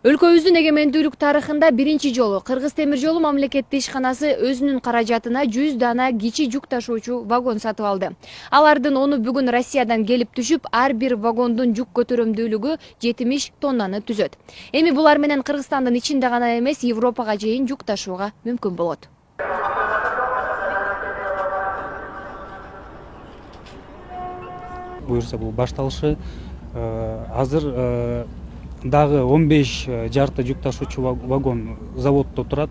Өлкөбүздүн эгемендүүлүк тарыхында биринчи жолу Кыргыз темир жолу мамлекеттик ишканасы өзүнүн каражатына 100 дана кичи жүк ташуучу вагон сатып алды. Алардын оны бүгүн Россиядан келип түшүп, ар бир вагондун жүк көтөрөмдүүлүгү 70 тоннаны түзөт. Эми булар менен Кыргызстандын ичинде гана эмес, Европага чейин жүк ташууга мүмкүн болот. Буюрса бул башталышы азыр дагы 15 жарты жүк ташуучу вагон заводдо турат.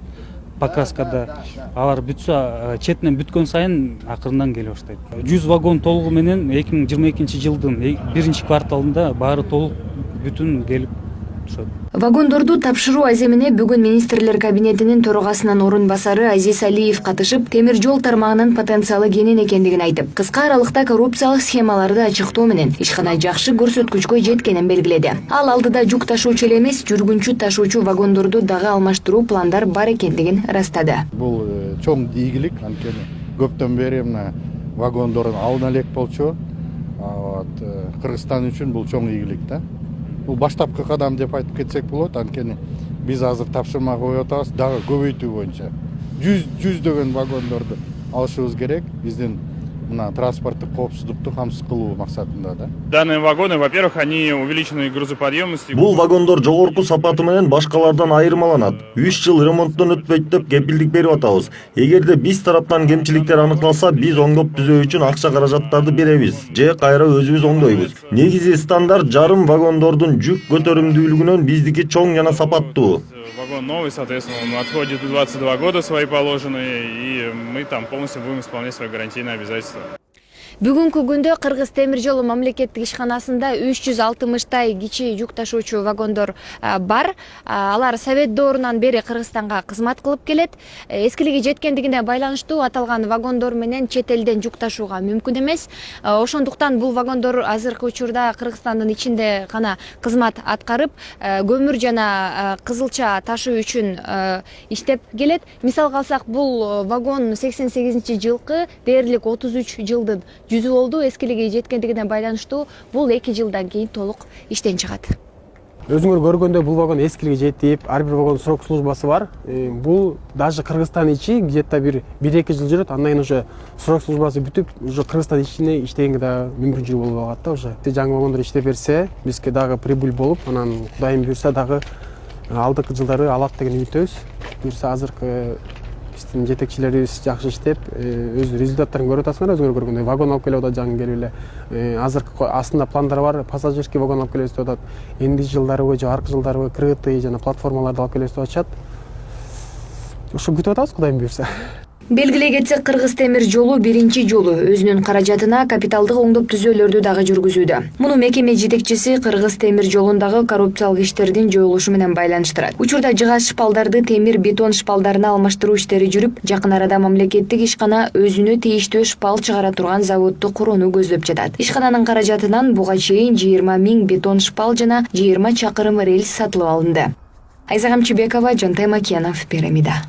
Покраскада алар бүтсө, четинен бүткөн сайын акырындан келе баштайт. 100 вагон толугу менен 2022 жылдын биринчи кварталында баары толук бүтүн келип түшөт. Вагондорду тапшыруу аземине бүгүн министрлер кабинетинин төрагасынын орун басары Азиз Алиев катышып, темир жол тармагынын потенциалы кенен экендигин айтып, кыска аралыкта коррупциялык схемаларды ачыктоо менен ишкана жакшы көрсөткүчкө жеткенин белгиледи. Ал алдыда жүк ташуучу эле эмес, жүргүнчү ташуучу вагондорду дагы алмаштыруу пландар бар экендигин ырастады. Бул чоң ийгилик, анткени көптөн бери мына вагондордун алына элек болчу. Кыргызстан үчүн бул чоң ийгилик да. Бул баштапкы кадам деп айтып кетсек болот, анткени биз азыр тапшырма коюп атабыз, дагы көбөйтүү боюнча 100 вагондорду алышыбыз керек. Биздин мына транспорттук коопсуздукту камсыз кылуу максатында да. Данные вагоны, во-первых, они увеличены грузоподъемностью. Бул вагондор жогорку сапаты менен башкалардан айырмаланат. 3 жыл ремонттон өтпөйт деп кепилдик берип атабыз. Эгерде биз тараптан кемчиликтер аныкталса, биз оңдоп түзөө үчүн акча каражаттарды беребиз же кайра өзүбүз оңдойбуз. Негизи стандарт жарым вагондордун жүк көтөрүмдүүлүгүнөн биздики чоң жана сапаттуу. Вагон новый, соответственно, он отходит 22 года свои положенные, и мы там полностью будем исполнять свои гарантийные обязательства. Бүгүнкү күндө Кыргыз темир жолу мамлекеттик ишканасында 360 кичи жүк ташуучу вагондор бар. Алар Совет доорунан бери Кыргызстанга кызмат кылып келет. Эскилиги жеткендигине байланыштуу аталган вагондор менен чет элден жүк ташууга мүмкүн эмес. Ошондуктан бул вагондор азыркы учурда Кыргызстандын ичинде гана кызмат аткарып, көмүр жана кызылча ташуу үчүн иштеп келет. Мисалга алсак, бул вагон 88-жылкы, дээрлик 33 жылдын жүзү болду. Эскилиги жеткендигине байланыштуу бул 2 жылдан кийин толук иштен чыгат. Өзүңөр көргөндөй бул вагон эскилиги жетип, ар бир вагон срок службасы бар. Бул даже Кыргызстан ичи где-то 1-2 жыл жүрөт, андан кийин уже срок службасы бүтүп, уже Кыргызстан ичине иштегенге да мүмкүнчүлүк болуп калат да уже. Жаңы вагондор иштеп берсе, бизге дагы прибыль болуп, анан Кудайым буйрса дагы алдыңкы жылдары алат деген үмүттөбүз. Буйрса азыркы биздин жетекчилерибиз жакшы иштеп, өз результаттарын көрүп атасыңар, өзүңөр көргөндөй вагон алып келип атат жаңы келип эле. Азыркы астында пландар бар, пассажирский вагон алып келебиз деп атат. Энди жылдарыбы же аркы жылдарыбы КРТ жана платформаларды алып келебиз деп атышат. Ошо күтүп атабыз, Кудайым буйрса. Белгилей кетсек, Кыргыз темир жолу биринчи жолу өзүнүн каражатына капиталдык оңдоп түзөөлөрдү дагы жүргүзүүдө. Муну мекеме жетекчиси Кыргыз темир жолундагы коррупциялык иштердин жоюлушу менен байланыштырат. Учурда жыгач шпалдарды темир бетон шпалдарына алмаштыруу иштери жүрүп, жакын арада мамлекеттик ишкана өзүнө тийиштүү шпал чыгара турган заводду курууну көздөп жатат. Ишкананын каражатынан буга чейин 20 000 бетон шпал жана 20 чакырым рельс сатылып алынды. Айза Камчыбекова, Жонтай Макенов, Пирамида.